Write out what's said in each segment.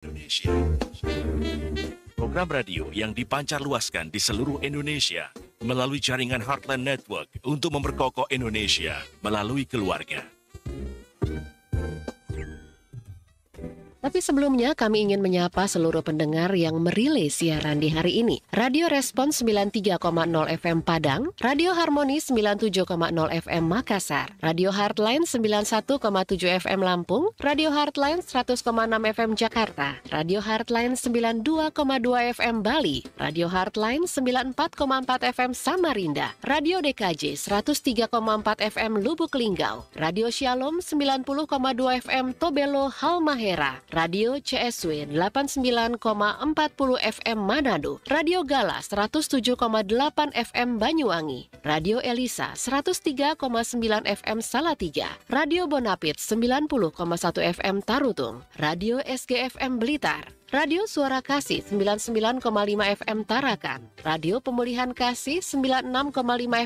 Indonesia. Program radio yang dipancar luaskan di seluruh Indonesia melalui jaringan Heartland Network untuk memperkokoh Indonesia melalui keluarga. Tapi sebelumnya kami ingin menyapa seluruh pendengar yang merilis siaran di hari ini. Radio Respons 93,0 FM Padang, Radio Harmoni 97,0 FM Makassar, Radio Heartline 91,7 FM Lampung, Radio Heartline 100,6 FM Jakarta, Radio Heartline 92,2 FM Bali, Radio Heartline 94,4 FM Samarinda, Radio DKJ 103,4 FM Lubuk Linggau, Radio Shalom 90,2 FM Tobelo Halmahera, Radio CSW 89,40 FM Manado, Radio Gala 107,8 FM Banyuwangi, Radio Elisa 103,9 FM Salatiga, Radio Bonapit 90,1 FM Tarutung, Radio SGFM Blitar, Radio Suara Kasih 99,5 FM Tarakan, Radio Pemulihan Kasih 96,5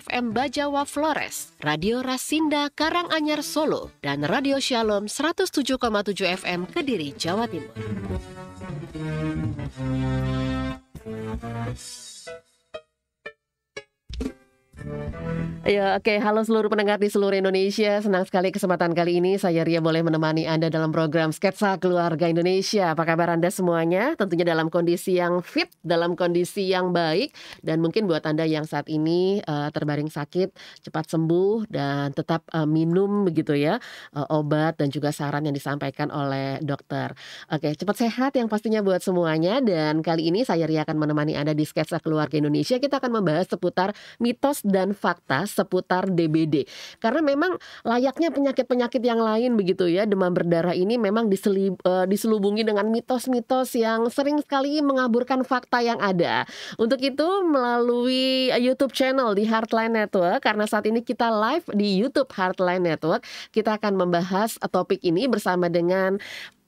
FM Bajawa Flores, Radio Rasinda Karanganyar Solo, dan Radio Shalom 107,7 FM Kediri, Jawa Timur. Ya, oke. Halo seluruh pendengar di seluruh Indonesia. Senang sekali kesempatan kali ini saya Ria boleh menemani Anda dalam program Sketsa Keluarga Indonesia. Apa kabar Anda semuanya? Tentunya dalam kondisi yang fit, dalam kondisi yang baik. Dan mungkin buat Anda yang saat ini terbaring sakit, cepat sembuh dan tetap minum begitu ya, obat dan juga saran yang disampaikan oleh dokter. Oke, cepat sehat yang pastinya buat semuanya. Dan kali ini saya Ria akan menemani Anda di Sketsa Keluarga Indonesia. Kita akan membahas seputar mitos dan fakta seputar DBD. Karena memang layaknya penyakit-penyakit yang lain begitu ya, demam berdarah ini memang diselubungi dengan mitos-mitos yang sering sekali mengaburkan fakta yang ada. Untuk itu melalui YouTube channel di Heartline Network, karena saat ini kita live di YouTube Heartline Network, kita akan membahas topik ini bersama dengan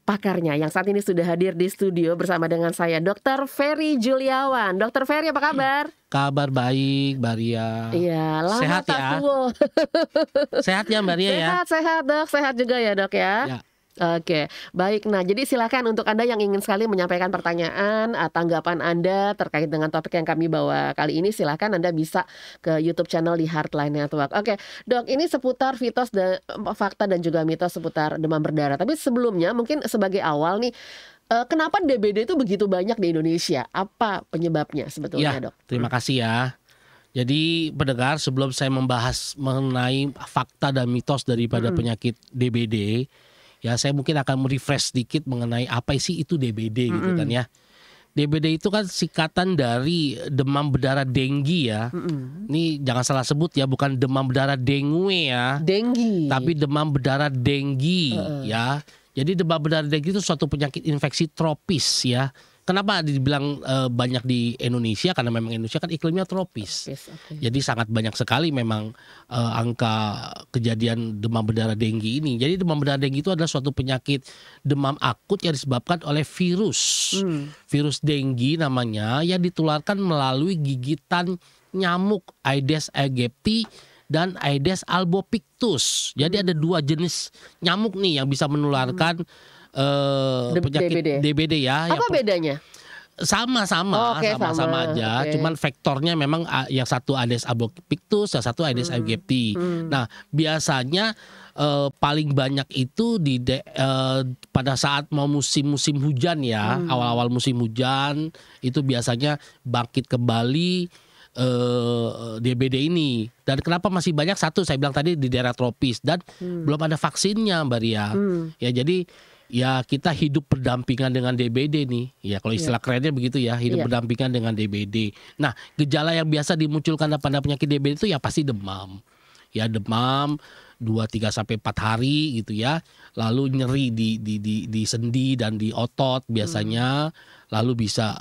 pakarnya yang saat ini sudah hadir di studio bersama dengan saya, Dr. Ferry Juliawan. Dr. Ferry, apa kabar? Kabar baik, Mbak Ria. Iya, lama sehat tak ya. Sehat ya, Mbak Ria ya. Sehat dok, sehat juga ya dok ya. Oke, baik. Nah, jadi silakan untuk Anda yang ingin sekali menyampaikan pertanyaan, tanggapan Anda terkait dengan topik yang kami bawa kali ini, silakan Anda bisa ke YouTube channel di Heartline Network. Oke, dok, ini seputar mitos dan fakta dan juga mitos seputar demam berdarah. Tapi sebelumnya, mungkin sebagai awal nih, kenapa DBD itu begitu banyak di Indonesia? Apa penyebabnya sebetulnya, dok? Terima kasih ya. Jadi pendengar, sebelum saya membahas mengenai fakta dan mitos daripada penyakit DBD, ya saya mungkin akan merefresh sedikit mengenai apa sih itu DBD gitu kan ya. DBD itu kan singkatan dari demam berdarah denggi ya. Ini jangan salah sebut ya, bukan demam berdarah dengue ya. Denggi. Tapi demam berdarah denggi ya. Jadi demam berdarah denggi itu suatu penyakit infeksi tropis ya. Kenapa dibilang banyak di Indonesia? Karena memang Indonesia kan iklimnya tropis. Jadi sangat banyak sekali memang angka kejadian demam berdarah denggi ini. Jadi demam berdarah denggi itu adalah suatu penyakit demam akut yang disebabkan oleh virus. Virus denggi namanya, yang ditularkan melalui gigitan nyamuk Aedes aegypti dan Aedes albopictus. Jadi ada dua jenis nyamuk nih yang bisa menularkan penyakit DBD ya. Apa bedanya? Sama-sama aja. Cuman vektornya memang yang satu Aedes albopictus, yang satu Aedes aegypti. Nah, biasanya paling banyak itu pada saat mau musim hujan ya, awal-awal musim hujan itu biasanya bangkit kembali DBD ini. Dan kenapa masih banyak? Satu, saya bilang tadi di daerah tropis dan belum ada vaksinnya, Mbak Ria. Ya, jadi ya kita hidup berdampingan dengan DBD nih. Ya kalau istilah kerennya begitu ya, hidup berdampingan dengan DBD. Nah, gejala yang biasa dimunculkan pada penyakit DBD itu ya pasti demam. Ya demam 2-3 sampai 4 hari gitu ya. Lalu nyeri di sendi dan di otot biasanya. Lalu bisa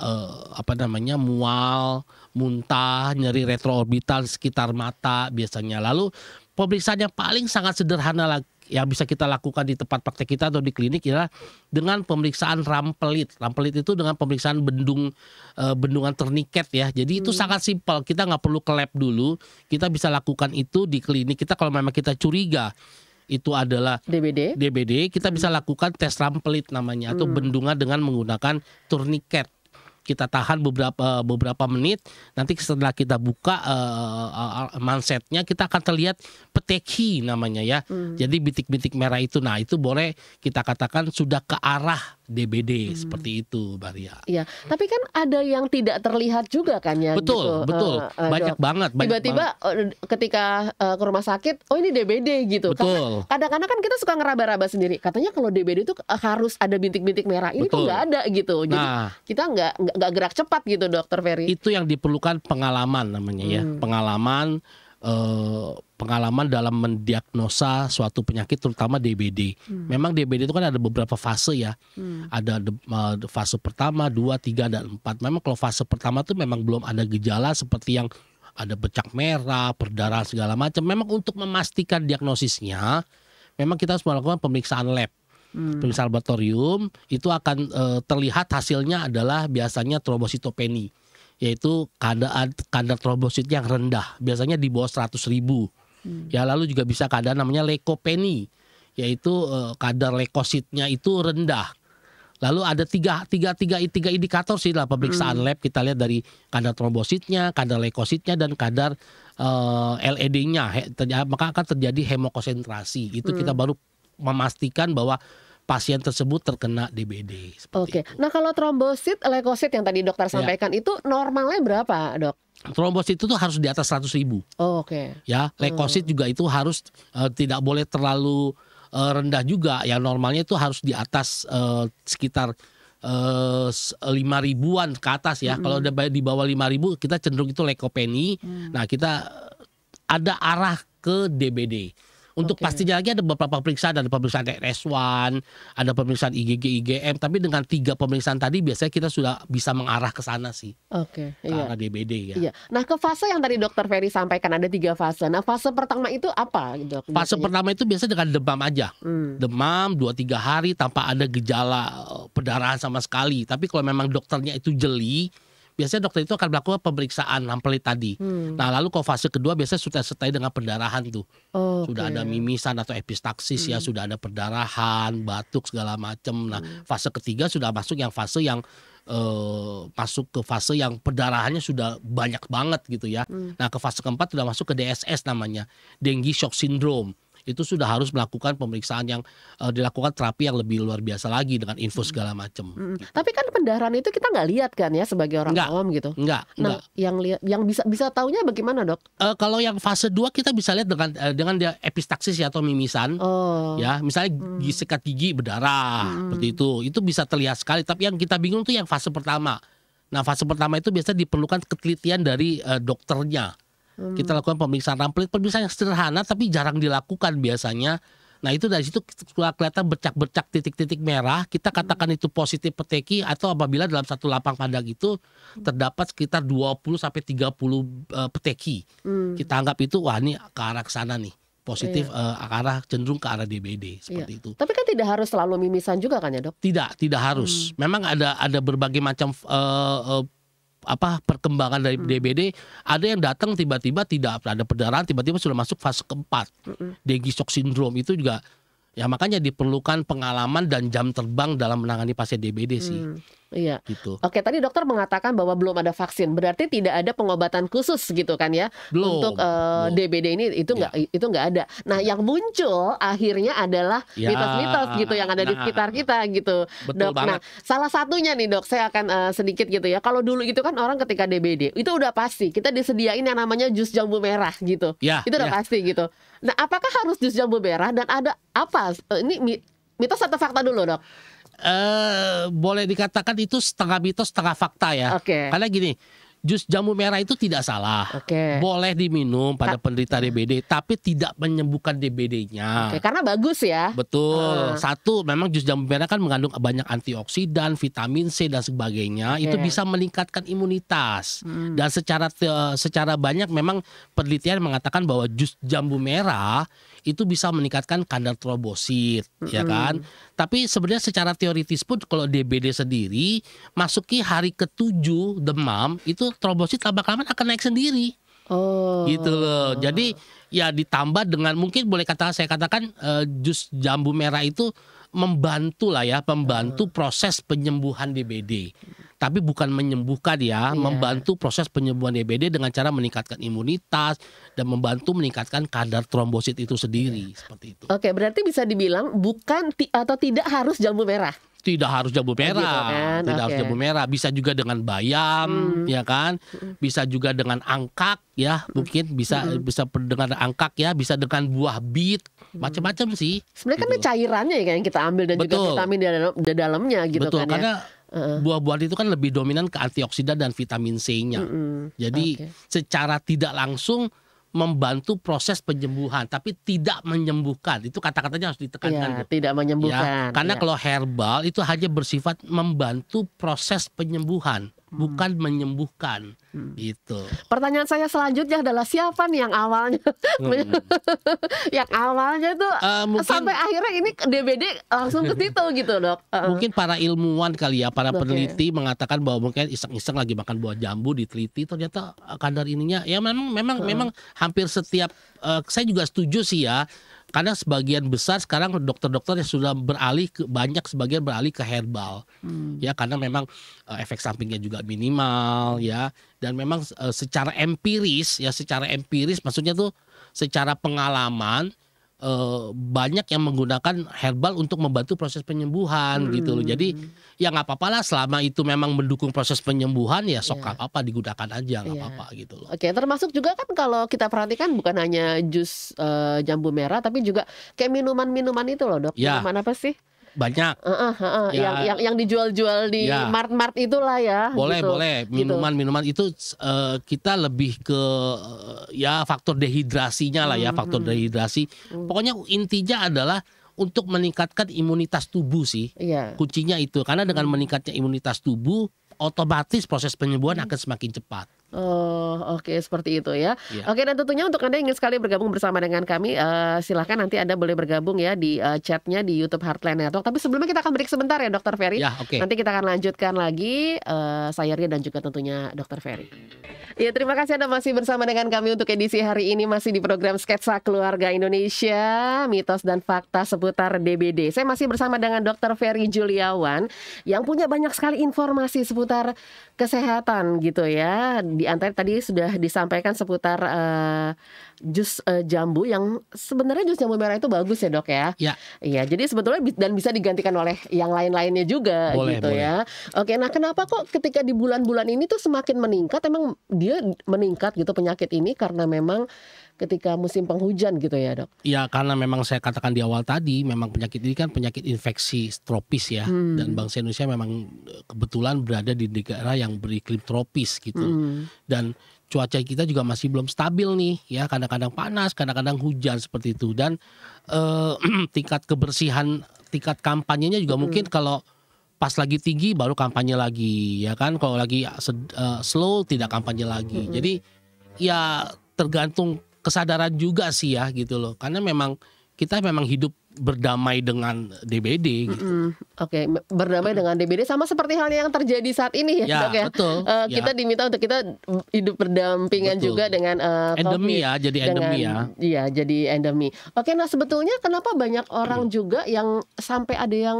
mual, muntah, nyeri retroorbital sekitar mata biasanya. Lalu pemeriksaan yang paling sangat sederhana yang bisa kita lakukan di tempat praktek kita atau di klinik adalah dengan pemeriksaan rampelit. Rampelit itu dengan pemeriksaan bendungan terniket ya. Jadi itu sangat simpel. Kita nggak perlu ke lab dulu. Kita bisa lakukan itu di klinik kita kalau memang kita curiga itu adalah DBD, kita bisa lakukan tes rampelit namanya atau bendungan dengan menggunakan tourniquet. Kita tahan beberapa menit, nanti setelah kita buka mansetnya kita akan terlihat peteki namanya ya. Jadi bintik-bintik merah itu, nah itu boleh kita katakan sudah ke arah DBD seperti itu, Maria. Iya, tapi kan ada yang tidak terlihat juga kan ya. Betul, gitu, betul, banyak Dok. banget. Tiba-tiba ketika ke rumah sakit, oh ini DBD gitu. Betul. Kadang-kadang kan kita suka ngeraba-raba sendiri. Katanya kalau DBD itu harus ada bintik-bintik merah. Ini kok nggak ada gitu. Jadi kita nggak gerak cepat gitu, Dokter Ferry. Itu yang diperlukan pengalaman namanya ya, pengalaman dalam mendiagnosa suatu penyakit terutama DBD. Memang DBD itu kan ada beberapa fase ya. Ada fase pertama, 2, 3 dan 4. Memang kalau fase pertama tuh memang belum ada gejala seperti yang ada bercak merah, perdarahan segala macam. Memang untuk memastikan diagnosisnya, memang kita harus melakukan pemeriksaan lab. Pemeriksaan laboratorium itu akan terlihat hasilnya adalah biasanya trombositopeni, yaitu kadar trombosit yang rendah, biasanya di bawah 100.000. Ya, lalu juga bisa kadar namanya leukopeni, yaitu kadar leukositnya itu rendah. Lalu ada tiga indikator sih dalam pemeriksaan lab. Kita lihat dari kadar trombositnya, kadar leukositnya, dan kadar LED-nya. Maka akan terjadi hemokonsentrasi. Itu kita baru memastikan bahwa pasien tersebut terkena DBD. Oke. Nah kalau trombosit, leukosit yang tadi dokter sampaikan itu normalnya berapa, Dok? Trombosit itu harus di atas 100.000. Oh, oke. Ya, leukosit juga itu harus tidak boleh terlalu rendah juga. Yang normalnya itu harus di atas sekitar 5.000-an ke atas ya. Kalau udah di bawah 5.000 kita cenderung itu leukopeni. Nah, kita ada arah ke DBD. Untuk pastinya lagi ada beberapa pemeriksaan, ada pemeriksaan RS1, ada pemeriksaan IgG, IgM, tapi dengan 3 pemeriksaan tadi biasanya kita sudah bisa mengarah ke sana sih. Oke, ke arah DBD ya. Iya. Nah, ke fase yang tadi Dokter Ferry sampaikan ada 3 fase. Nah, fase pertama itu apa, Dok? Fase pertama itu biasanya dengan demam aja. Demam 2-3 hari tanpa ada gejala perdarahan sama sekali. Tapi kalau memang dokternya itu jeli, biasanya dokter itu akan melakukan pemeriksaan rampelit tadi. Nah, lalu kalau fase kedua biasanya sudah sertai dengan perdarahan tuh. Sudah ada mimisan atau epistaksis ya, sudah ada perdarahan, batuk segala macam. Nah, fase ketiga sudah masuk fase yang masuk ke fase yang perdarahannya sudah banyak banget gitu ya. Nah, ke fase keempat sudah masuk ke DSS namanya, Dengue Shock Syndrome. Itu sudah harus melakukan pemeriksaan yang dilakukan terapi yang lebih luar biasa lagi dengan info segala macam. Tapi kan pendarahan itu kita nggak lihat kan ya sebagai orang awam gitu. Enggak. Yang bisa taunya bagaimana, Dok? Kalau yang fase 2 kita bisa lihat dengan dia epistaksis ya, atau mimisan. Ya, misalnya sikat gigi berdarah seperti itu. Itu bisa terlihat sekali, tapi yang kita bingung tuh yang fase pertama. Nah, fase pertama itu biasanya diperlukan ketelitian dari dokternya. Kita lakukan pemeriksaan rampelit, pemeriksaan yang sederhana tapi jarang dilakukan biasanya. Nah, itu dari situ kelihatan bercak-bercak titik-titik merah, kita katakan itu positif peteki, atau apabila dalam satu lapang pandang itu terdapat sekitar 20-30 peteki. Kita anggap itu wah ini ke arah sana nih. Positif cenderung ke arah DBD seperti itu. Tapi kan tidak harus selalu mimisan juga kan ya, Dok? Tidak harus. Memang ada berbagai macam perkembangan dari DBD. Ada yang datang tiba-tiba tidak ada perdarahan, tiba-tiba sudah masuk fase keempat. Dengue Shock Syndrome itu juga ya, makanya diperlukan pengalaman dan jam terbang dalam menangani pasien DBD sih. Iya. Gitu. Oke, tadi dokter mengatakan bahwa belum ada vaksin, berarti tidak ada pengobatan khusus gitu kan ya? Belum. Untuk DBD ini itu nggak ada. Nah, yang muncul akhirnya adalah mitos-mitos gitu yang ada di sekitar kita gitu, Betul Dok. banget. Nah, salah satunya nih, Dok, saya akan sedikit gitu ya. Kalau dulu itu kan orang ketika DBD itu udah pasti kita disediain yang namanya jus jambu merah gitu. Itu udah pasti gitu. Nah, apakah harus jus jambu merah dan ada apa? Ini mitos atau fakta dulu, Dok? Boleh dikatakan itu setengah mitos setengah fakta ya. Karena gini, jus jambu merah itu tidak salah. Boleh diminum pada penderita DBD, tapi tidak menyembuhkan DBD-nya. Karena bagus ya. Betul. Satu, memang jus jambu merah kan mengandung banyak antioksidan, vitamin C dan sebagainya. Itu bisa meningkatkan imunitas. Dan secara banyak memang penelitian mengatakan bahwa jus jambu merah itu bisa meningkatkan kadar trombosit, ya kan? Tapi sebenarnya secara teoritis pun kalau DBD sendiri masuki hari ke-7 demam, itu trombosit lama-kelamaan akan naik sendiri. Gitu loh. Jadi ya ditambah dengan mungkin saya katakan jus jambu merah itu membantu proses penyembuhan DBD. Tapi bukan menyembuhkan ya, membantu proses penyembuhan DBD dengan cara meningkatkan imunitas dan membantu meningkatkan kadar trombosit itu sendiri, seperti itu. Oke, berarti bisa dibilang bukan atau tidak harus jambu merah. Tidak harus jambu merah, gitu kan? tidak harus jambu merah, bisa juga dengan bayam, ya kan, bisa juga dengan angkak, ya mungkin bisa dengan angkak ya, bisa dengan buah bit, macam-macam sih. Sebenarnya kan cairannya ya yang kita ambil dan juga vitamin di dalamnya gitu. Betul, kan karena ya. Buah-buahan itu kan lebih dominan ke antioksidan dan vitamin C-nya. Jadi secara tidak langsung membantu proses penyembuhan, tapi tidak menyembuhkan. Itu kata-katanya harus ditekankan. Tidak menyembuhkan. Karena kalau herbal itu hanya bersifat membantu proses penyembuhan, bukan menyembuhkan. Gitu. Pertanyaan saya selanjutnya adalah siapa nih yang awalnya yang awalnya tuh sampai akhirnya ini DBD langsung ke situ gitu, Dok. Mungkin para ilmuwan kali ya, para peneliti mengatakan bahwa mungkin iseng-iseng lagi makan buah jambu, diteliti ternyata kadar ininya ya memang hampir setiap saya juga setuju sih ya. Karena sebagian besar sekarang dokter-dokter yang sudah sebagian beralih ke herbal. Ya karena memang efek sampingnya juga minimal ya, dan memang secara empiris maksudnya tuh secara pengalaman banyak yang menggunakan herbal untuk membantu proses penyembuhan gitu loh. Jadi ya nggak apa-apa lah selama itu memang mendukung proses penyembuhan ya sok nggak apa-apa, digunakan aja nggak apa-apa gitu loh. Oke, termasuk juga kan kalau kita perhatikan bukan hanya jus jambu merah tapi juga kayak minuman-minuman itu loh, Dok. Ya. Minuman apa sih? Banyak. Ya. Yang dijual-jual di mart-mart itulah ya. Boleh, gitu. boleh. Minuman itu kita lebih ke ya faktor dehidrasinya lah ya, faktor dehidrasi. Pokoknya intinya adalah untuk meningkatkan imunitas tubuh sih. Kuncinya itu. Karena dengan meningkatnya imunitas tubuh, otomatis proses penyembuhan akan semakin cepat. Oke, seperti itu ya. Oke, dan tentunya untuk Anda yang ingin sekali bergabung bersama dengan kami, silahkan nanti Anda boleh bergabung ya di chatnya di YouTube Heartland Network. Tapi sebelumnya kita akan break sebentar ya, Dr. Ferry. Nanti kita akan lanjutkan lagi, saya Ria dan juga tentunya Dr. Ferry. Ya, terima kasih Anda masih bersama dengan kami untuk edisi hari ini, masih di program Sketsa Keluarga Indonesia, mitos dan fakta seputar DBD. Saya masih bersama dengan Dr. Ferry Juliawan yang punya banyak sekali informasi seputar kesehatan gitu ya. Di antara tadi sudah disampaikan seputar jus jambu yang sebenarnya jus jambu merah itu bagus ya, Dok ya. Iya, jadi sebetulnya dan bisa digantikan oleh yang lain-lainnya juga gitu ya. Oke, nah kenapa kok ketika di bulan-bulan ini tuh semakin meningkat? Emang dia meningkat gitu penyakit ini karena memang ketika musim penghujan gitu ya, Dok? Ya karena memang saya katakan di awal tadi, memang penyakit ini kan penyakit infeksi tropis ya. Dan bangsa Indonesia memang kebetulan berada di negara yang beriklim tropis gitu. Dan cuaca kita juga masih belum stabil nih ya, kadang-kadang panas, kadang-kadang hujan seperti itu. Dan tingkat kebersihan, tingkat kampanyenya juga mungkin kalau pas lagi tinggi baru kampanye lagi ya kan, kalau lagi slow tidak kampanye lagi. Jadi ya tergantung kesadaran juga sih ya gitu loh, karena memang kita memang hidup berdamai dengan DBD gitu. Oke, berdamai dengan DBD sama seperti halnya yang terjadi saat ini ya, Dok ya. Betul. Kita diminta untuk kita hidup berdampingan juga dengan endemi COVID, ya, jadi endemi ya. Iya, jadi endemi. Oke, nah sebetulnya kenapa banyak orang juga yang sampai ada yang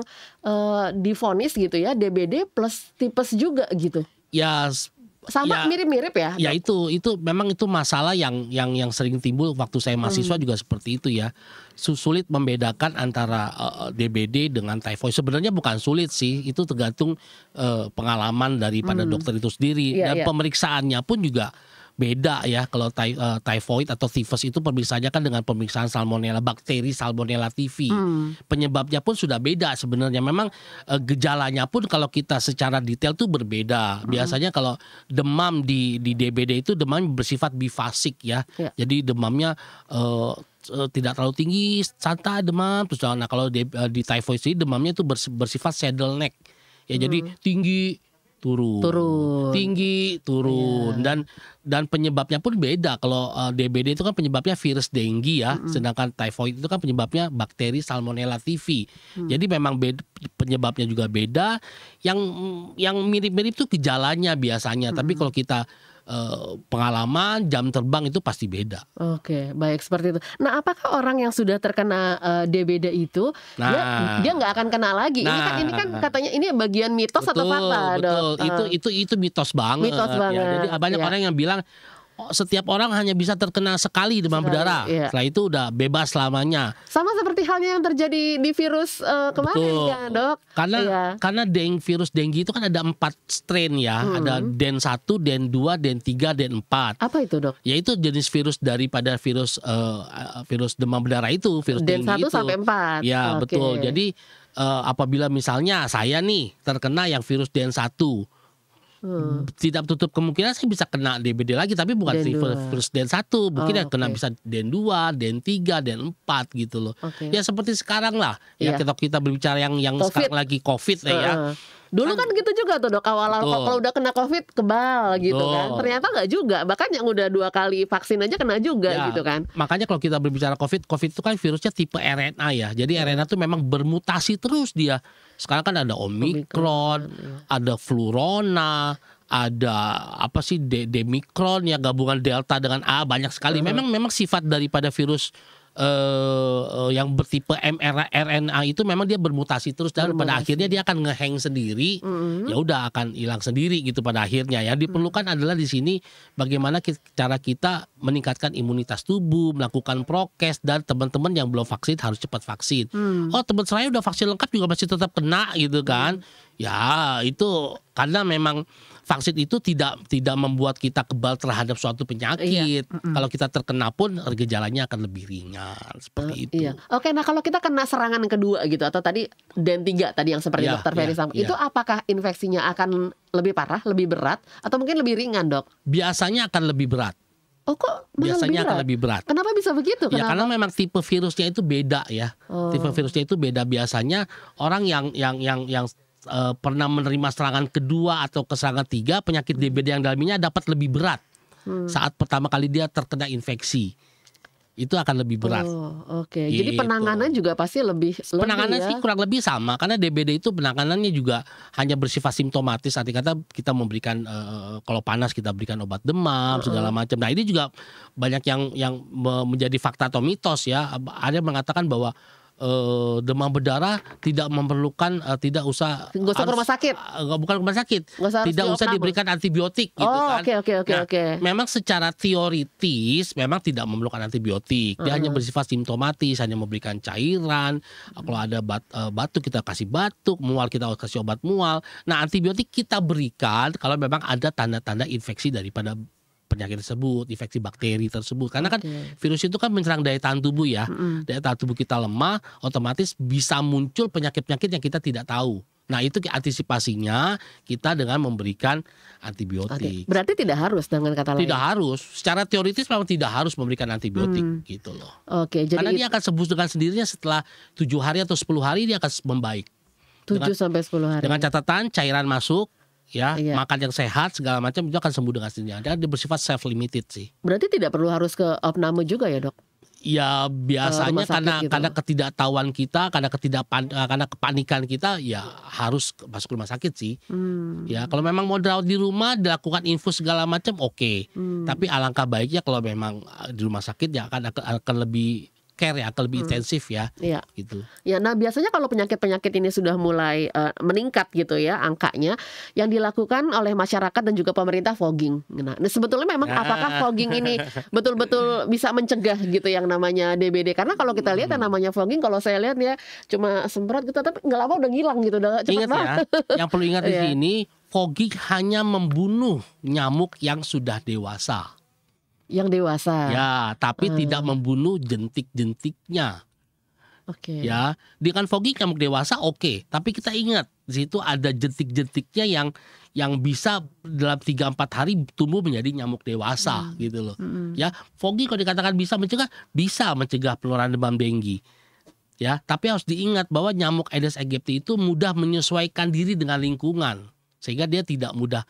divonis gitu ya, DBD plus tipes juga gitu? Ya sama mirip-mirip ya. Ya itu memang itu masalah yang sering timbul waktu saya mahasiswa juga seperti itu ya. Sulit membedakan antara DBD dengan typhoid. Sebenarnya bukan sulit sih, itu tergantung pengalaman daripada dokter itu sendiri dan pemeriksaannya pun juga beda ya. Kalau typhoid atau typhus itu pemeriksaannya kan dengan pemeriksaan salmonella, bakteri salmonella typhi. Penyebabnya pun sudah beda sebenarnya. Memang gejalanya pun kalau kita secara detail tuh berbeda. Biasanya kalau demam di DBD itu demam bersifat bifasik ya. Jadi demamnya tidak terlalu tinggi, santai demam. Terus nah kalau di typhoid ini demamnya itu bersifat saddle neck. Ya jadi tinggi turun, tinggi turun, dan penyebabnya pun beda. Kalau DBD itu kan penyebabnya virus dengue ya, sedangkan typhoid itu kan penyebabnya bakteri salmonella typhi. Jadi memang penyebabnya juga beda. Yang mirip-mirip itu gejalanya biasanya, tapi kalau kita pengalaman, jam terbang itu pasti beda. Oke, baik seperti itu. Nah, apakah orang yang sudah terkena DBD itu dia nggak akan kena lagi? Ini kan katanya ini bagian mitos atau fakta, Dok? Itu mitos banget. Mitos banget. Ya, jadi banyak orang yang bilang setiap orang hanya bisa terkena sekali demam berdarah. Iya. Setelah itu udah bebas selamanya. Sama seperti halnya yang terjadi di virus kemarin ya, Dok. Karena virus dengue itu kan ada 4 strain ya. Ada DEN 1, DEN 2, DEN 3, DEN 4. Apa itu, Dok? Yaitu jenis virus daripada virus demam berdarah itu, virus DEN dengue 1 itu. sampai 4. Ya, betul. Jadi apabila misalnya saya nih terkena yang virus DEN 1, tidak tutup kemungkinan saya bisa kena DBD lagi, tapi bukan virus DEN 1, mungkin kena bisa DEN 2, DEN 3, DEN 4 gitu loh. Ya seperti sekarang lah. Ya kita berbicara yang sekarang lagi COVID ya. Dulu kan gitu juga tuh, Dok, awal-awal kalau udah kena COVID kebal gitu kan. Ternyata nggak juga, bahkan yang udah 2 kali vaksin aja kena juga gitu kan. Makanya kalau kita berbicara COVID itu kan virusnya tipe RNA ya. Jadi RNA itu memang bermutasi terus dia. Sekarang kan ada Omikron, ada Flurona, ada apa sih Demikron ya, gabungan Delta dengan A, banyak sekali. Memang sifat daripada virus yang bertipe mRNA itu memang dia bermutasi terus dan pada akhirnya dia akan ngehang sendiri, ya udah akan hilang sendiri gitu pada akhirnya. Yang diperlukan adalah di sini bagaimana cara kita meningkatkan imunitas tubuh, melakukan prokes, dan teman-teman yang belum vaksin harus cepat vaksin. Oh, teman saya udah vaksin lengkap juga masih tetap kena gitu kan. Ya itu karena memang vaksin itu tidak membuat kita kebal terhadap suatu penyakit. Kalau kita terkena pun gejalanya akan lebih ringan seperti itu. Oke, nah kalau kita kena serangan yang kedua gitu, atau tadi DEN 3 tadi yang seperti Dokter Ferry sampaikan, itu apakah infeksinya akan lebih parah, lebih berat, atau mungkin lebih ringan, Dok? Biasanya akan lebih berat. Oh, kok biasanya akan lebih berat. Kenapa bisa begitu? Ya karena memang tipe virusnya itu beda ya. Tipe virusnya itu beda. Biasanya orang yang pernah menerima serangan kedua atau serangan 3, penyakit DBD yang dalamnya dapat lebih berat saat pertama kali dia terkena infeksi. Itu akan lebih berat. Oke. Jadi penanganan juga pasti lebih penanganan sih kurang lebih sama, karena DBD itu penanganannya juga hanya bersifat simptomatis. Arti kata kita memberikan kalau panas kita berikan obat demam segala macam. Nah ini juga banyak yang menjadi fakta atau mitos ya. Ada yang mengatakan bahwa demam berdarah tidak memerlukan tidak usah ke rumah sakit. Bukan rumah sakit. Tidak usah diberikan antibiotik gitu kan. Oke. Memang secara teoritis memang tidak memerlukan antibiotik. Dia hanya bersifat simptomatis, hanya memberikan cairan. Kalau ada batuk kita kasih batuk, mual kita kasih obat mual. Nah, antibiotik kita berikan kalau memang ada tanda-tanda infeksi daripada penyakit tersebut, infeksi bakteri tersebut. Karena kan virus itu kan menyerang daya tahan tubuh ya. Daya tahan tubuh kita lemah, otomatis bisa muncul penyakit-penyakit yang kita tidak tahu. Nah itu antisipasinya kita dengan memberikan antibiotik. Berarti tidak harus dengan kata lain? Tidak harus. Secara teoritis memang tidak harus memberikan antibiotik gitu loh. Jadi karena dia akan sembuh dengan sendirinya setelah 7 hari atau 10 hari dia akan membaik. 7-10 hari. Dengan catatan cairan masuk, makan yang sehat segala macam itu akan sembuh dengan sendirinya. Dan dia bersifat self limited sih. Berarti tidak perlu harus ke opname juga ya, Dok? Ya biasanya karena ketidaktahuan kita, karena kepanikan kita, ya harus masuk rumah sakit sih. Ya kalau memang mau dirawat di rumah, dilakukan infus segala macam oke. Tapi alangkah baiknya kalau memang di rumah sakit ya akan lebih care ya, akan lebih intensif ya. Gitu. Ya, nah biasanya kalau penyakit-penyakit ini sudah mulai meningkat gitu ya angkanya, yang dilakukan oleh masyarakat dan juga pemerintah fogging. Nah, sebetulnya memang apakah fogging ini betul-betul bisa mencegah gitu yang namanya DBD? Karena kalau kita lihat yang namanya fogging, kalau saya lihat ya cuma semprot gitu, tapi nggak lama udah ngilang gitu, udah cepat banget. Yang perlu ingat di sini, fogging hanya membunuh nyamuk yang sudah dewasa. Yang dewasa. Ya, tapi tidak membunuh jentik-jentiknya. Ya, dengan fogging nyamuk dewasa tapi kita ingat di situ ada jentik-jentiknya yang bisa dalam 3-4 hari tumbuh menjadi nyamuk dewasa gitu loh. Ya, fogging kalau dikatakan bisa mencegah penularan demam dengue. Ya, tapi harus diingat bahwa nyamuk Aedes aegypti itu mudah menyesuaikan diri dengan lingkungan sehingga dia tidak mudah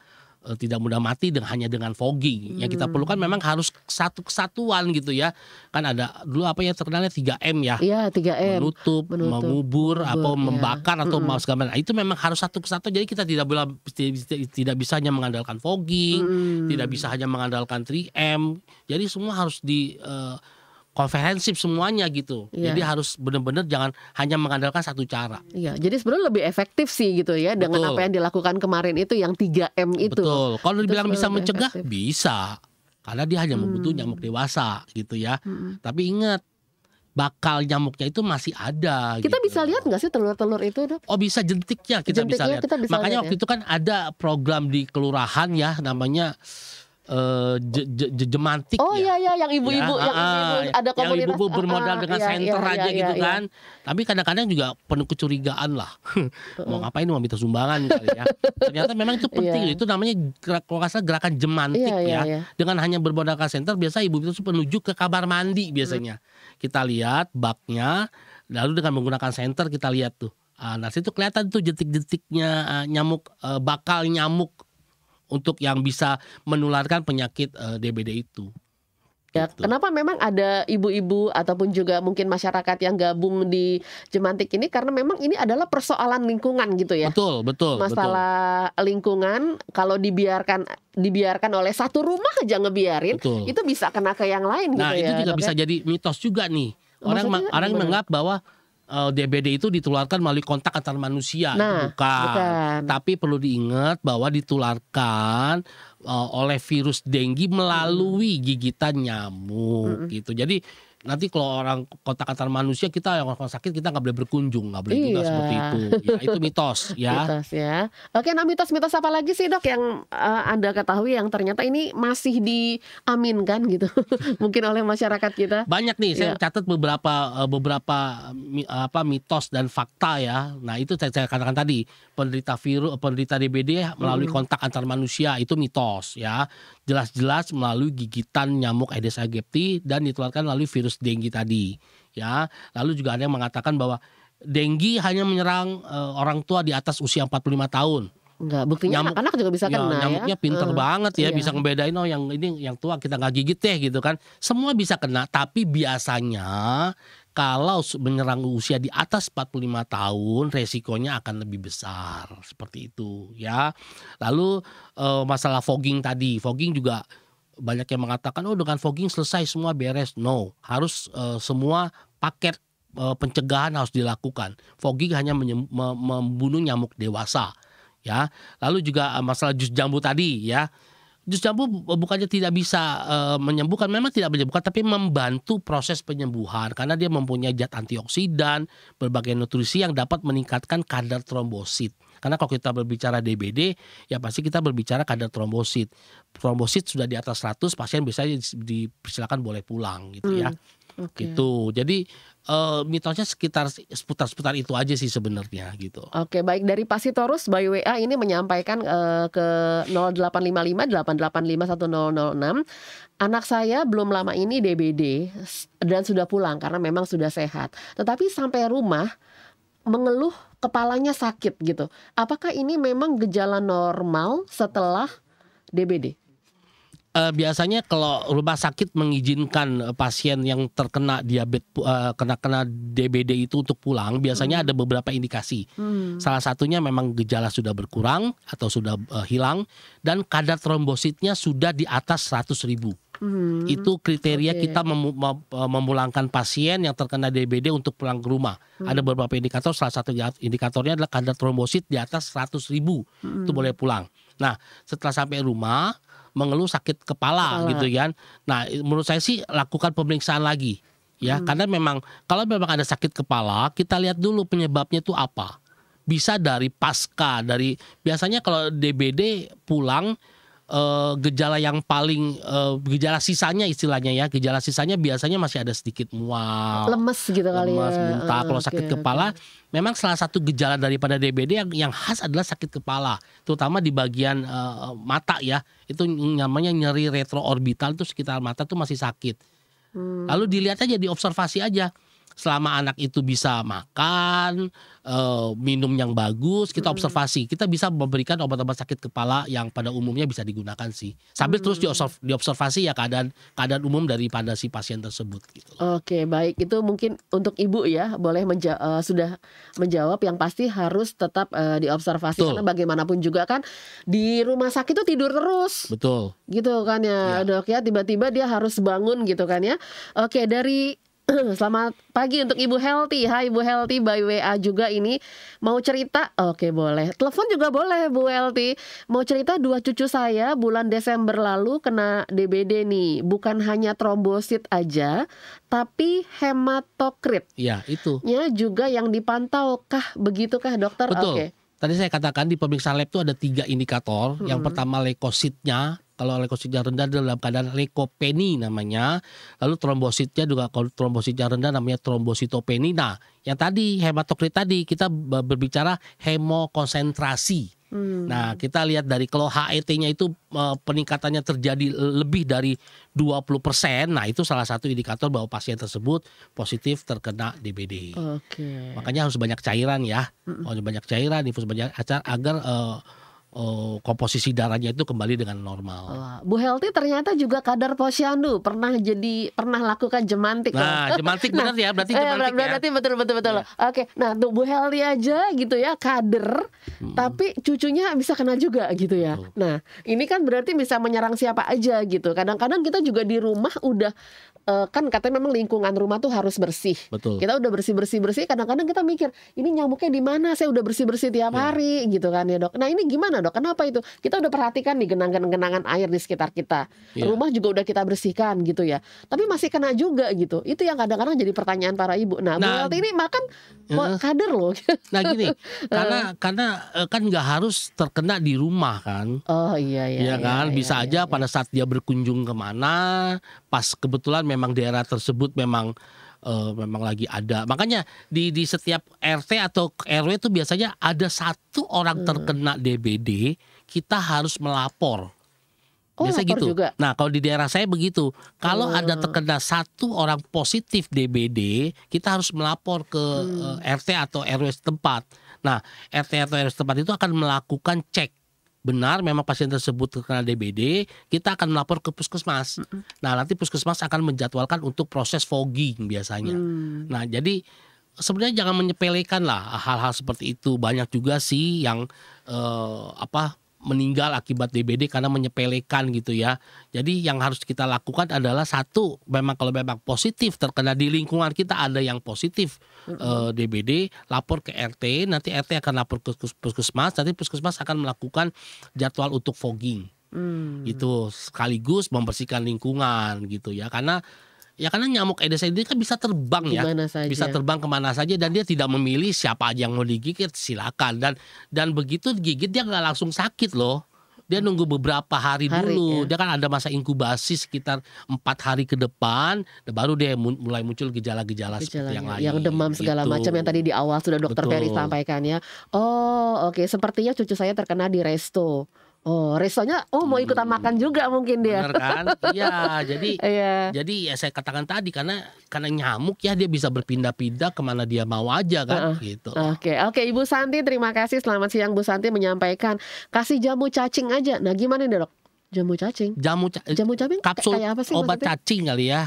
tidak mudah mati hanya dengan fogging. Yang kita perlukan memang harus satu kesatuan gitu ya. Kan ada dulu apa yang terkenalnya 3M ya. Iya, 3M. Menutup, mengubur, atau membakar atau segala macam. Itu memang harus satu kesatuan. Jadi kita tidak bisa hanya mengandalkan fogging, tidak bisa hanya mengandalkan 3M. Jadi semua harus komprehensif semuanya gitu. Jadi harus benar-benar jangan hanya mengandalkan satu cara. Iya, jadi sebenarnya lebih efektif sih gitu ya dengan apa yang dilakukan kemarin itu yang 3M itu. Betul. Kalau dibilang bisa mencegah, bisa. Karena dia hanya membutuh nyamuk dewasa gitu ya. Tapi ingat, bakal nyamuknya itu masih ada. Kita gitu. bisa lihat nggak sih telur-telur itu, Dok? Oh, bisa jentiknya kita bisa lihat. Makanya waktu itu kan ada program di kelurahan ya, namanya Jemantik ya. Iya, yang ibu-ibu ada komunitas. Yang ibu-ibu bermodal dengan senter aja gitu kan. Tapi kadang-kadang juga penuh kecurigaan lah. Mau ngapain, mau minta sumbangan kali ya. Ternyata memang itu penting. Itu namanya kalau nggak salah gerakan Jemantik ya. Dengan hanya bermodalkan senter, biasa ibu itu menuju ke kamar mandi biasanya. Kita lihat baknya, lalu dengan menggunakan senter kita lihat tuh. Nah, situ kelihatan tuh jentik-jentiknya nyamuk, bakal nyamuk untuk yang bisa menularkan penyakit DBD itu. Ya, gitu. Kenapa memang ada ibu-ibu ataupun juga mungkin masyarakat yang gabung di Jemantik ini, karena memang ini adalah persoalan lingkungan gitu ya. Betul. Masalah lingkungan, kalau dibiarkan oleh satu rumah aja ngebiarin, itu bisa kena ke yang lain nah, gitu ya. Nah, itu juga bisa jadi mitos juga nih. Orang menganggap bahwa DBD itu ditularkan melalui kontak antar manusia. Nah, bukan. Tapi perlu diingat bahwa ditularkan oleh virus denggi melalui gigitan nyamuk gitu. Jadi nanti kalau orang kontak antar manusia, kita yang orang sakit kita nggak boleh berkunjung, nggak boleh juga seperti itu. Ya, itu mitos ya. Mitos ya. Oke, nah mitos-mitos apa lagi sih, Dok, yang Anda ketahui yang ternyata ini masih diaminkan gitu mungkin oleh masyarakat kita? Banyak nih, saya catat beberapa mitos dan fakta ya. Nah, itu saya katakan tadi, penderita DBD melalui kontak antar manusia itu mitos ya. Jelas-jelas melalui gigitan nyamuk Aedes aegypti dan ditularkan melalui virus denggi tadi ya. Lalu juga ada yang mengatakan bahwa denggi hanya menyerang orang tua di atas usia 45 tahun. Enggak, buktinya anak-anak juga bisa kena ya. Nyamuknya pinter banget ya, bisa ngebedain yang ini yang tua kita nggak gigit deh gitu kan. Semua bisa kena, tapi biasanya kalau menyerang usia di atas 45 tahun resikonya akan lebih besar seperti itu ya. Lalu masalah fogging tadi, fogging juga banyak yang mengatakan dengan fogging selesai semua beres. No, harus semua paket pencegahan harus dilakukan. Fogging hanya membunuh nyamuk dewasa ya. Lalu juga masalah jus jambu tadi ya. Jus jambu bukannya tidak bisa menyembuhkan, memang tidak menyembuhkan, tapi membantu proses penyembuhan karena dia mempunyai zat antioksidan, berbagai nutrisi yang dapat meningkatkan kadar trombosit. Karena kalau kita berbicara DBD, ya pasti kita berbicara kadar trombosit. Trombosit sudah di atas 100, pasien bisa dipersilakan boleh pulang gitu ya. Gitu. Jadi mitosnya seputar itu aja sih sebenarnya gitu. Oke, baik, dari Pak Sitorus by WA ini menyampaikan ke 0855 885 1006. Anak saya belum lama ini DBD dan sudah pulang karena memang sudah sehat. Tetapi sampai rumah mengeluh kepalanya sakit gitu. Apakah ini memang gejala normal setelah DBD? Biasanya kalau rumah sakit mengizinkan pasien yang terkena diabetes kena DBD itu untuk pulang, biasanya ada beberapa indikasi. Salah satunya memang gejala sudah berkurang atau sudah hilang dan kadar trombositnya sudah di atas 100.000. Itu kriteria kita memulangkan pasien yang terkena DBD untuk pulang ke rumah. Ada beberapa indikator, salah satu indikatornya adalah kadar trombosit di atas 100.000. Itu boleh pulang. Nah, setelah sampai rumah mengeluh sakit kepala gitu kan. Nah, menurut saya sih lakukan pemeriksaan lagi ya, karena memang kalau memang ada sakit kepala, kita lihat dulu penyebabnya itu apa. Bisa dari biasanya kalau DBD pulang gejala yang paling gejala sisanya istilahnya ya, gejala sisanya biasanya masih ada sedikit mual, lemes gitu kali ya, muntah. Kalau sakit kepala memang salah satu gejala daripada DBD yang khas adalah sakit kepala, terutama di bagian mata ya, itu namanya nyeri retroorbital, itu sekitar mata tuh masih sakit. Lalu dilihat aja, diobservasi aja. selama anak itu bisa makan, minum yang bagus, kita observasi, kita bisa memberikan obat-obat sakit kepala yang pada umumnya bisa digunakan sih. Sambil terus diobservasi ya keadaan umum daripada si pasien tersebut gitu. Oke, baik, itu mungkin untuk ibu ya, boleh sudah menjawab. Yang pasti harus tetap diobservasi. Betul. Karena bagaimanapun juga kan di rumah sakit itu tidur terus. Betul. Gitu kan ya, Dok ya, tiba-tiba dia harus bangun gitu kan ya. Oke, dari selamat pagi untuk Ibu Healthy. Hai Ibu Healthy, by WA juga ini. Mau cerita? Oke, boleh. Telepon juga boleh Bu Healthy. Mau cerita, 2 cucu saya bulan Desember lalu kena DBD nih. Bukan hanya trombosit aja, tapi hematokrit. Iya, itu. Ya juga yang dipantau kah? Begitukah dokter? Betul. Oke. Tadi saya katakan di pemeriksaan lab itu ada 3 indikator. Yang pertama leukositnya. Kalau leukositnya rendah dalam keadaan leukopeni namanya. Lalu trombositnya juga, kalau trombositnya rendah namanya trombositopeni. Nah, yang tadi hematokrit tadi kita berbicara hemokonsentrasi. Nah, kita lihat dari kalau HET-nya itu peningkatannya terjadi lebih dari 20%. Nah, itu salah satu indikator bahwa pasien tersebut positif terkena DBD. Oke. Makanya harus banyak cairan ya. Banyak cairan, infus banyak agar komposisi darahnya itu kembali dengan normal. Bu Healthy ternyata juga kader posyandu, pernah lakukan jemantik. Nah, jemantik benar ya, berarti jemantik berarti ya. betul. Ya. Oke, nah tuh Bu Healthy aja gitu ya, kader, tapi cucunya bisa kena juga gitu ya. Betul. Nah, ini kan berarti bisa menyerang siapa aja gitu. Kadang-kadang kita juga di rumah udah kan katanya memang lingkungan rumah tuh harus bersih. Betul. Kita udah bersih. Kadang-kadang kita mikir, ini nyamuknya di mana? Saya udah bersih tiap hari gitu kan ya, Dok. Nah, ini gimana, Dok? Kenapa itu? Kita udah perhatikan nih genangan air di sekitar kita. Rumah juga udah kita bersihkan gitu ya. Tapi masih kena juga gitu. Itu yang kadang-kadang jadi pertanyaan para ibu. Nah, Bu Healthy ini makan kader loh. Nah, gini, karena kan nggak harus terkena di rumah kan. Oh iya. Ya kan, bisa aja pada saat dia berkunjung kemana, pas kebetulan memang daerah tersebut memang lagi ada. Makanya di setiap RT atau RW itu biasanya ada 1 orang terkena DBD, kita harus melapor. Biasa gitu. Juga. Nah, kalau di daerah saya begitu. Kalau ada terkena 1 orang positif DBD, kita harus melapor ke RT atau RW setempat. Nah, RT atau RW setempat itu akan melakukan cek. Benar memang pasien tersebut terkena DBD, kita akan melapor ke puskesmas. Nah, nanti puskesmas akan menjadwalkan untuk proses fogging biasanya. Nah, jadi sebenarnya jangan menyepelekan lah hal-hal seperti itu. Banyak juga sih yang meninggal akibat DBD karena menyepelekan gitu ya. Jadi yang harus kita lakukan adalah 1, memang kalau memang positif terkena di lingkungan kita ada yang positif DBD, lapor ke RT, nanti RT akan lapor ke puskesmas, nanti puskesmas akan melakukan jadwal untuk fogging. Gitu, sekaligus membersihkan lingkungan gitu ya. Karena nyamuk Aedes aegypti kan bisa terbang ya, bisa terbang kemana saja dan dia tidak memilih siapa aja yang mau digigit, silakan. Dan begitu digigit dia nggak langsung sakit loh, dia nunggu beberapa hari dulu. Dia kan ada masa inkubasi sekitar 4 hari ke depan, baru dia mulai muncul gejala-gejala seperti yang lain. Yang demam segala macam yang tadi di awal sudah Dokter Ferry sampaikan ya. Oh oke, sepertinya cucu saya terkena di resto. Oh, restonya mau ikutan makan juga mungkin dia. Benar kan? Iya, jadi ya saya katakan tadi karena nyamuk ya dia bisa berpindah-pindah kemana dia mau aja kan gitu. Oke, Ibu Santi, terima kasih. Selamat siang Bu Santi menyampaikan kasih jamu cacing aja. Nah, gimana nih, Dok? Jamu cacing? Jamu cacing kapsul kayak apa sih obat maksudnya? Cacing kali ya.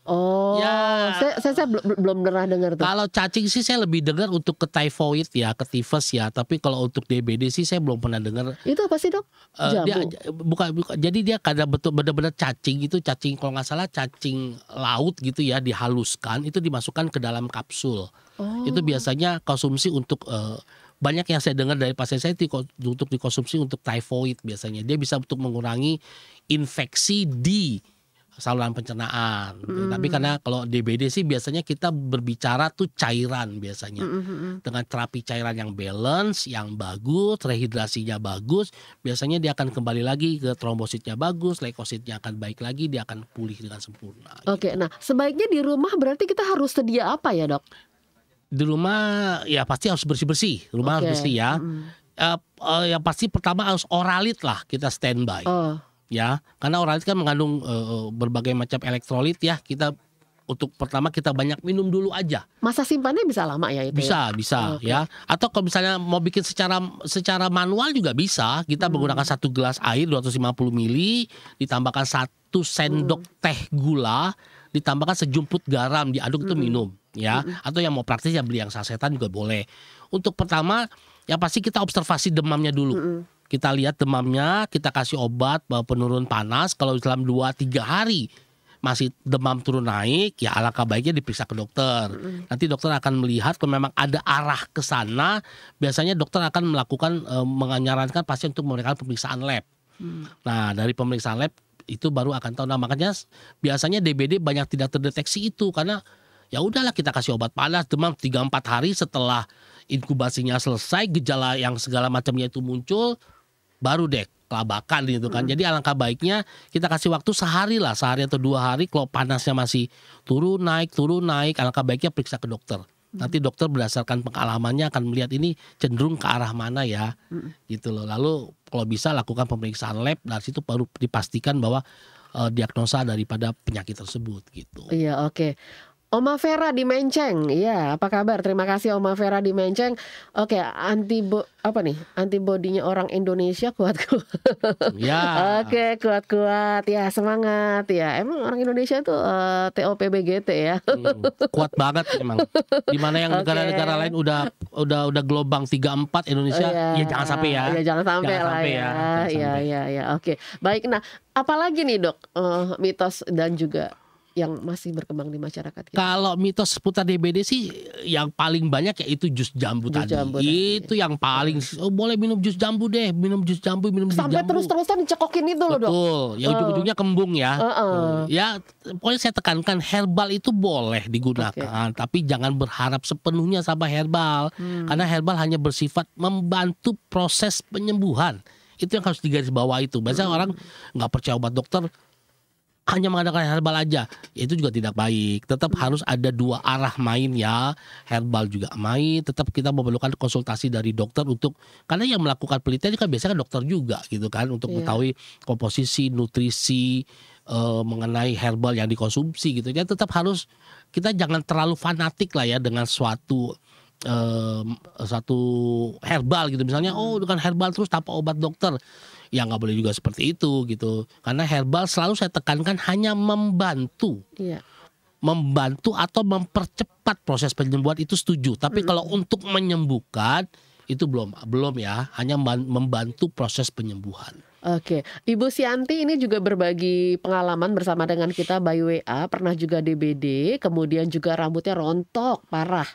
Oh, ya, saya belum pernah dengar tuh. Kalau cacing sih saya lebih dengar untuk ke typhoid ya, ke tifus ya. Tapi kalau untuk DBD sih saya belum pernah dengar. Itu apa sih, Dok? Jamu? Bukan. Jadi dia kadang benar-benar cacing itu, cacing kalau nggak salah cacing laut gitu ya, dihaluskan itu dimasukkan ke dalam kapsul. Itu biasanya konsumsi untuk banyak yang saya dengar dari pasien saya untuk dikonsumsi untuk typhoid biasanya. Dia bisa untuk mengurangi infeksi di saluran pencernaan. Tapi karena kalau DBD sih biasanya kita berbicara tuh cairan biasanya. Dengan terapi cairan yang balance, yang bagus, rehidrasinya bagus, biasanya dia akan kembali lagi ke trombositnya bagus, leukositnya akan baik lagi, dia akan pulih dengan sempurna. Oke, nah sebaiknya di rumah berarti kita harus sedia apa ya, Dok? Di rumah ya pasti harus bersih-bersih. Rumah harus bersih ya. Yang pasti pertama harus oralit lah, kita standby. Ya, karena oralit kan mengandung berbagai macam elektrolit ya. Kita untuk pertama kita banyak minum dulu aja. Masa simpannya bisa lama ya itu? Bisa ya. Atau kalau misalnya mau bikin secara manual juga bisa. Kita menggunakan 1 gelas air 250 ml, ditambahkan 1 sendok teh gula, ditambahkan sejumput garam, diaduk itu minum ya. Atau yang mau praktis ya beli yang sasetan juga boleh. Untuk pertama yang pasti kita observasi demamnya dulu. Kita lihat demamnya, kita kasih obat penurun panas. Kalau dalam 2-3 hari masih demam turun naik, ya alangkah baiknya diperiksa ke dokter. Nanti dokter akan melihat kalau memang ada arah ke sana, biasanya dokter akan melakukan menyarankan pasien untuk memberikan pemeriksaan lab. Nah, dari pemeriksaan lab itu baru akan tahu. Nah, makanya biasanya DBD banyak tidak terdeteksi itu karena ya udahlah kita kasih obat panas demam 3-4 hari setelah inkubasinya selesai, gejala yang segala macamnya itu muncul, baru deh kelabakan gitu kan. Jadi alangkah baiknya kita kasih waktu sehari atau 2 hari. Kalau panasnya masih turun naik, alangkah baiknya periksa ke dokter. Nanti dokter berdasarkan pengalamannya akan melihat ini cenderung ke arah mana ya, gitu loh. Lalu kalau bisa lakukan pemeriksaan lab, dari situ baru dipastikan bahwa diagnosa daripada penyakit tersebut gitu. Iya, oke. Oma Vera di Menceng, iya apa kabar? Terima kasih Oma Vera di Menceng. Oke, antibodinya orang Indonesia kuat-kuat. Ya. Oke, kuat-kuat ya, semangat ya. Emang orang Indonesia tuh TOPBGT ya. Kuat banget emang. Dimana yang negara-negara lain udah gelombang 3-4, Indonesia ya jangan sampai ya. Ya jangan sampai lah ya. Iya. Oke. Baik, nah apalagi nih Dok mitos dan juga yang masih berkembang di masyarakat kita? Kalau mitos seputar DBD sih yang paling banyak yaitu jus jambu tadi. Itu yang paling boleh minum jus jambu deh, minum jus jambu. Sampai terus-terusan dicekokin itu loh Dok. Betul, ya ujung-ujungnya kembung ya. Ya pokoknya saya tekankan herbal itu boleh digunakan, tapi jangan berharap sepenuhnya sama herbal. Karena herbal hanya bersifat membantu proses penyembuhan. Itu yang harus digarisbawahi itu. Biasanya orang nggak percaya obat dokter, hanya mengadakan herbal aja, itu juga tidak baik. Tetap harus ada 2 arah main ya. Herbal juga main, tetap kita memerlukan konsultasi dari dokter untuk, karena yang melakukan penelitian kan biasanya dokter juga gitu kan, untuk mengetahui komposisi, nutrisi mengenai herbal yang dikonsumsi gitu. Jadi tetap harus, kita jangan terlalu fanatik lah ya dengan suatu herbal gitu. Misalnya dengan herbal terus tanpa obat dokter. Ya nggak boleh juga seperti itu gitu. Karena herbal selalu saya tekankan hanya membantu. Membantu atau mempercepat proses penyembuhan itu setuju. Tapi kalau untuk menyembuhkan itu belum ya. Hanya membantu proses penyembuhan. Oke, Ibu Sianti ini juga berbagi pengalaman bersama dengan kita by WA, pernah juga DBD, kemudian juga rambutnya rontok parah.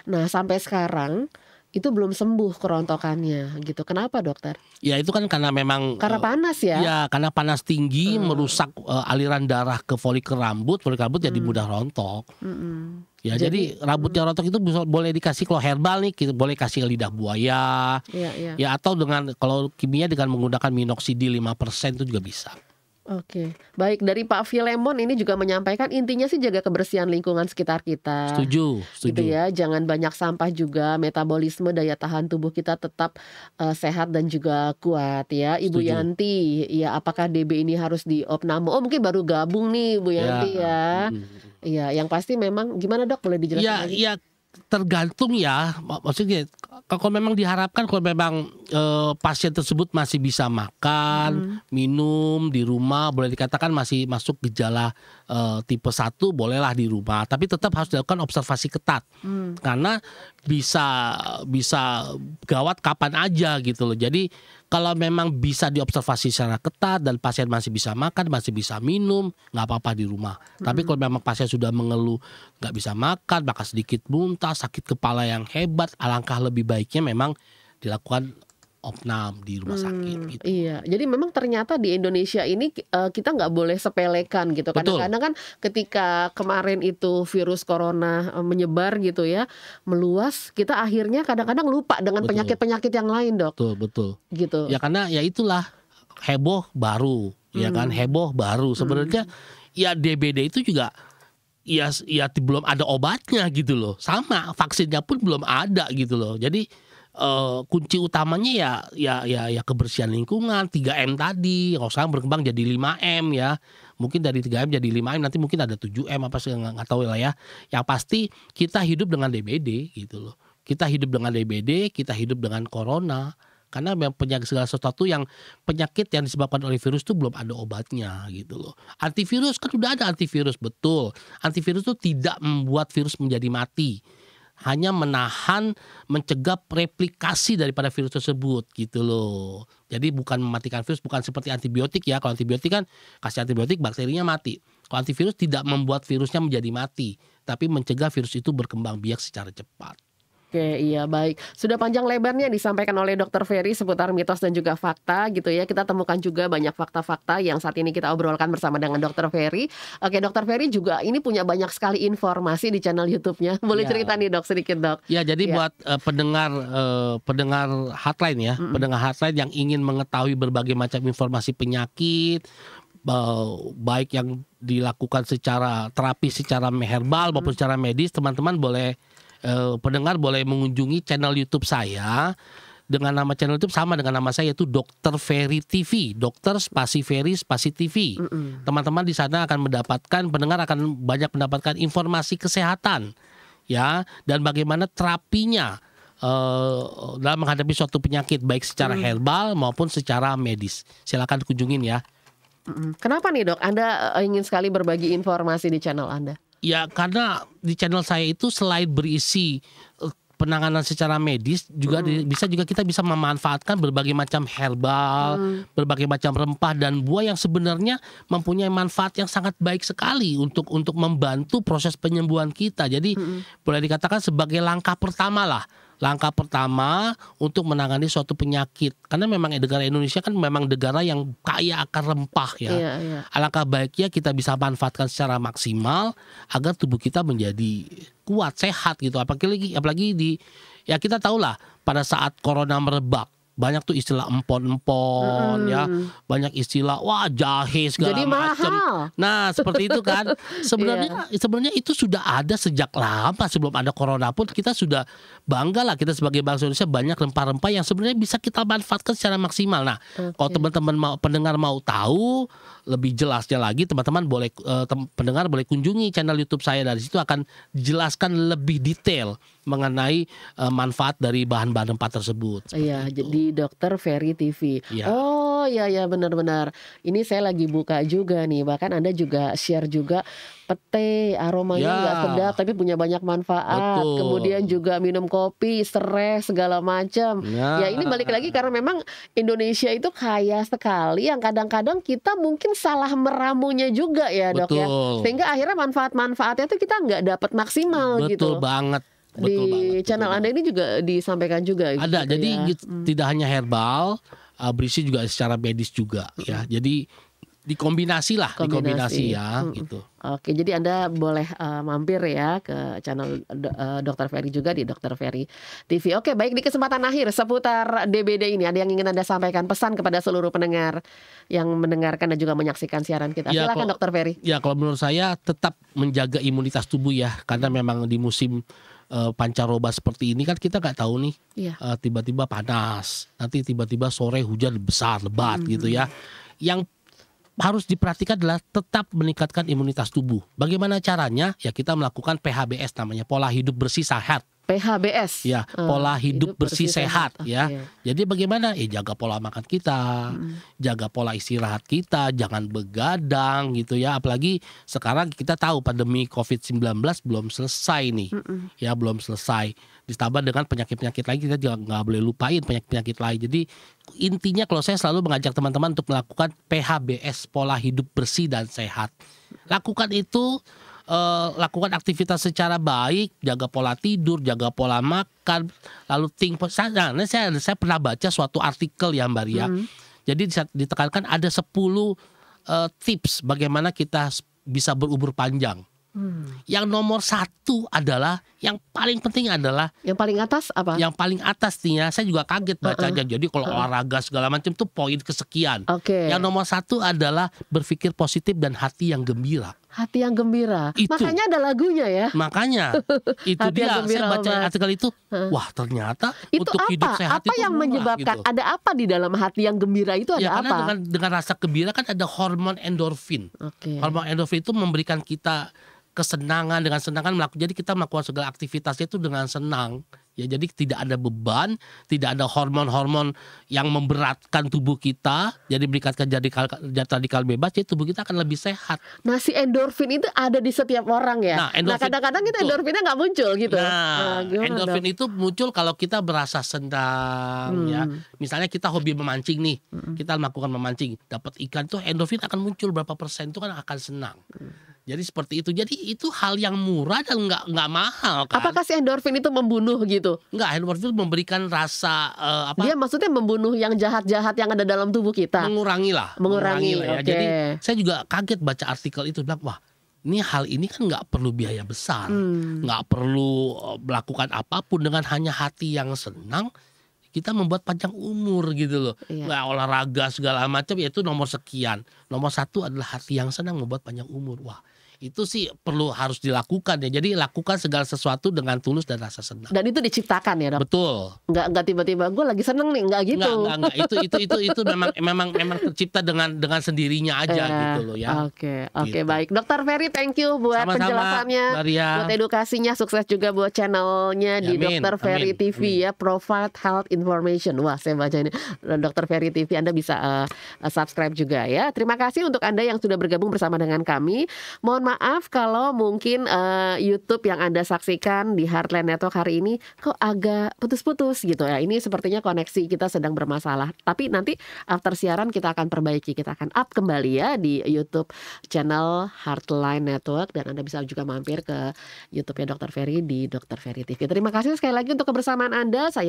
Nah sampai sekarang itu belum sembuh kerontokannya gitu. Kenapa dokter? Ya itu kan karena memang panas ya. Ya karena panas tinggi merusak aliran darah ke folikel rambut jadi mudah rontok. Ya jadi rambutnya rontok itu boleh dikasih, kalau herbal nih kita boleh kasih lidah buaya. Ya atau kalau kimia dengan menggunakan minoxidil 5% itu juga bisa. Oke, baik, dari Pak Filemon ini juga menyampaikan intinya sih jaga kebersihan lingkungan sekitar kita. Setuju. Gitu ya, jangan banyak sampah juga, metabolisme daya tahan tubuh kita tetap sehat dan juga kuat ya. Ibu Yanti, ya apakah DB ini harus diopname? Mungkin baru gabung nih Bu Yanti ya. Iya, yang pasti memang gimana Dok, boleh dijelaskan lagi? Ya tergantung ya, maksudnya kalau memang diharapkan, kalau memang pasien tersebut masih bisa makan, minum di rumah, boleh dikatakan masih masuk gejala tipe 1, bolehlah di rumah. Tapi tetap harus dilakukan observasi ketat, karena bisa gawat kapan aja gitu loh. Jadi kalau memang bisa diobservasi secara ketat dan pasien masih bisa makan, masih bisa minum, nggak apa-apa di rumah. Tapi kalau memang pasien sudah mengeluh nggak bisa makan, bahkan sedikit muntah, sakit kepala yang hebat, alangkah lebih baiknya memang dilakukan opnam di rumah sakit gitu. Iya, jadi memang ternyata di Indonesia ini kita nggak boleh sepelekan gitu. Kadang-kadang kan ketika kemarin itu virus corona menyebar gitu ya, meluas, kita akhirnya kadang-kadang lupa dengan penyakit-penyakit yang lain Dok. Betul. Gitu. Ya karena ya itulah heboh baru, ya kan, heboh baru. Sebenarnya ya DBD itu juga ya belum ada obatnya gitu loh. Sama vaksinnya pun belum ada gitu loh. Jadi kunci utamanya ya kebersihan lingkungan, 3M tadi. Kalau sekarang berkembang jadi 5M ya. Mungkin dari 3M jadi 5M, nanti mungkin ada 7M apa sih, nggak tahu lah ya. Yang pasti kita hidup dengan DBD gitu loh. Kita hidup dengan DBD, kita hidup dengan corona. Karena penyakit segala sesuatu penyakit yang disebabkan oleh virus itu belum ada obatnya gitu loh. Antivirus kan udah ada antivirus, betul. Antivirus itu tidak membuat virus menjadi mati. Hanya mencegah replikasi daripada virus tersebut gitu loh. Jadi bukan mematikan virus, bukan seperti antibiotik ya. Kalau antibiotik kan kasih antibiotik bakterinya mati. Kalau antivirus tidak membuat virusnya menjadi mati, tapi mencegah virus itu berkembang biak secara cepat. Oke, iya baik. Sudah panjang lebarnya disampaikan oleh Dr. Ferry seputar mitos dan juga fakta gitu ya. Kita temukan juga banyak fakta-fakta yang saat ini kita obrolkan bersama dengan Dr. Ferry. Oke, Dr. Ferry juga ini punya banyak sekali informasi di channel YouTube-nya. Boleh cerita nih Dok, sedikit Dok. Ya, jadi buat pendengar hotline ya, pendengar hotline yang ingin mengetahui berbagai macam informasi penyakit, baik yang dilakukan secara terapi secara herbal maupun secara medis, teman-teman pendengar boleh mengunjungi channel YouTube saya dengan nama channel YouTube sama dengan nama saya, yaitu Dr. Ferry TV, Dokter Spasi Ferry Spasi TV. Teman-teman di sana akan pendengar akan banyak mendapatkan informasi kesehatan ya, dan bagaimana terapinya dalam menghadapi suatu penyakit baik secara herbal maupun secara medis. Silakan kunjungin ya. Kenapa nih Dok, Anda ingin sekali berbagi informasi di channel Anda? Ya karena di channel saya itu selain berisi penanganan secara medis juga kita bisa memanfaatkan berbagai macam herbal, berbagai macam rempah dan buah yang sebenarnya mempunyai manfaat yang sangat baik sekali untuk membantu proses penyembuhan kita. Jadi boleh dikatakan sebagai langkah pertama untuk menangani suatu penyakit. Karena memang negara Indonesia kan memang negara yang kaya akan rempah ya. Iya. Alangkah baiknya kita bisa manfaatkan secara maksimal agar tubuh kita menjadi kuat, sehat gitu. Apalagi ya kita tahulah pada saat corona merebak, banyak tuh istilah empon-empon ya, banyak istilah jahe segala macam. Nah seperti itu kan. Sebenarnya itu sudah ada sejak lama, sebelum ada corona pun kita sudah bangga lah, kita sebagai bangsa Indonesia banyak rempah-rempah yang sebenarnya bisa kita manfaatkan secara maksimal. Nah kalau teman-teman pendengar mau tahu lebih jelasnya lagi, teman-teman pendengar boleh kunjungi channel YouTube saya. Dari situ akan dijelaskan lebih detail mengenai manfaat dari bahan-bahan rempah tersebut. Iya, jadi Dr. Ferry TV. Ya. Oh iya benar-benar. Ini saya lagi buka juga nih. Bahkan Anda juga share juga pete, aromanya nggak sedap tapi punya banyak manfaat. Betul. Kemudian juga minum kopi, serai segala macam. Ya ini balik lagi karena memang Indonesia itu kaya sekali yang kadang-kadang kita mungkin salah meramunya juga ya Dok ya. Sehingga akhirnya manfaat-manfaatnya itu kita nggak dapat maksimal gitu. Betul banget. Di channel Anda ini juga disampaikan juga. Ada, gitu jadi ya. tidak hanya herbal, berisi juga secara medis juga ya. Jadi dikombinasi ya gitu. Oke, jadi Anda boleh mampir ya ke channel Dr. Ferry juga di Dr. Ferry TV. Oke, baik, di kesempatan akhir seputar DBD ini ada yang ingin Anda sampaikan, pesan kepada seluruh pendengar yang mendengarkan dan juga menyaksikan siaran kita. Silakan Dr. Ferry. Ya, kalau menurut saya tetap menjaga imunitas tubuh ya, karena memang di musim pancaroba seperti ini kan kita nggak tahu nih, tiba-tiba panas, nanti tiba-tiba sore hujan besar lebat gitu ya. Yang harus diperhatikan adalah tetap meningkatkan imunitas tubuh. Bagaimana caranya? Ya kita melakukan PHBS, namanya pola hidup bersih sehat. PHBS. Ya, pola hidup bersih sehat ya. Jadi bagaimana? Jaga pola makan kita, jaga pola istirahat kita, jangan begadang gitu ya. Apalagi sekarang kita tahu pandemi COVID-19 belum selesai nih. Ya, belum selesai. Ditambah dengan penyakit-penyakit lain, kita juga nggak boleh lupain penyakit-penyakit lain. Jadi intinya kalau saya selalu mengajak teman-teman untuk melakukan PHBS, pola hidup bersih dan sehat. Lakukan itu. Lakukan aktivitas secara baik, jaga pola tidur, jaga pola makan, lalu saya pernah baca suatu artikel ya Mbak Ria. Jadi ditekankan ada 10 tips bagaimana kita bisa berumur panjang. Yang nomor 1 adalah, yang paling penting adalah, yang paling atas apa? Yang paling atas nih ya, saya juga kaget bacanya. Jadi kalau olahraga segala macam tuh poin kesekian. Yang nomor 1 adalah berpikir positif dan hati yang gembira. Hati yang gembira. Itu. Makanya ada lagunya ya. Makanya itu Hati yang dia, gembira, saya baca Mas. artikel itu, wah ternyata Itu untuk hidup apa? sehat Apa itu yang murah, menyebabkan? gitu. Ada apa di dalam hati yang gembira itu Ya ada karena apa? dengan rasa gembira kan ada hormon endorfin. Oke. Hormon endorfin itu memberikan kita kesenangan, dengan senangan jadi kita melakukan segala aktivitasnya itu dengan senang. Ya jadi tidak ada beban, tidak ada hormon-hormon yang memberatkan tubuh kita, jadi meningkatkan zat radikal bebas, jadi tubuh kita akan lebih sehat. Nah, si endorfin itu ada di setiap orang ya. Nah, endorfin- kadang-kadang kita betul. endorfinnya nggak muncul gitu. Nah, gimana, endorfin Dok? itu muncul kalau kita berasa senang ya. Misalnya kita hobi memancing nih, kita melakukan memancing, dapat ikan tuh endorfin akan muncul berapa persen itu kan akan senang. Jadi seperti itu. Jadi itu hal yang murah dan nggak mahal kan. Apakah si endorfin itu membunuh gitu? Nggak, endorfin memberikan rasa Dia maksudnya membunuh yang jahat-jahat yang ada dalam tubuh kita. mengurangi lah oke. ya. Jadi saya juga kaget baca artikel itu, bilang wah ini hal ini kan nggak perlu biaya besar, nggak perlu melakukan apapun, dengan hanya hati yang senang kita membuat panjang umur gitu loh. Iya. Nggak olahraga segala macam, yaitu nomor sekian. Nomor satu adalah hati yang senang membuat panjang umur. Wah itu sih harus dilakukan ya. Jadi lakukan segala sesuatu dengan tulus dan rasa senang. Dan itu diciptakan ya, Dok? Betul. Nggak tiba-tiba gue lagi seneng nih, nggak gitu. Enggak. Itu memang tercipta dengan sendirinya aja gitu loh ya. Oke, Gitu. baik. Dokter Ferry, thank you buat Sama-sama, penjelasannya, Mbak Ria. buat edukasinya, sukses juga buat channelnya di Amin, Dokter Ferry amin, TV ya, Provide Health Information. Wah, saya baca ini Dokter Ferry TV, Anda bisa subscribe juga ya. Terima kasih untuk Anda yang sudah bergabung bersama dengan kami. Mohon maaf kalau mungkin YouTube yang Anda saksikan di Heartland Network hari ini kok agak putus-putus gitu ya. Ini sepertinya koneksi kita sedang bermasalah. Tapi nanti after siaran kita akan perbaiki, kita akan up kembali ya di YouTube channel Heartline Network, dan Anda bisa juga mampir ke YouTube-nya Dokter Ferry di Dokter Ferry TV. Terima kasih sekali lagi untuk kebersamaan Anda. Saya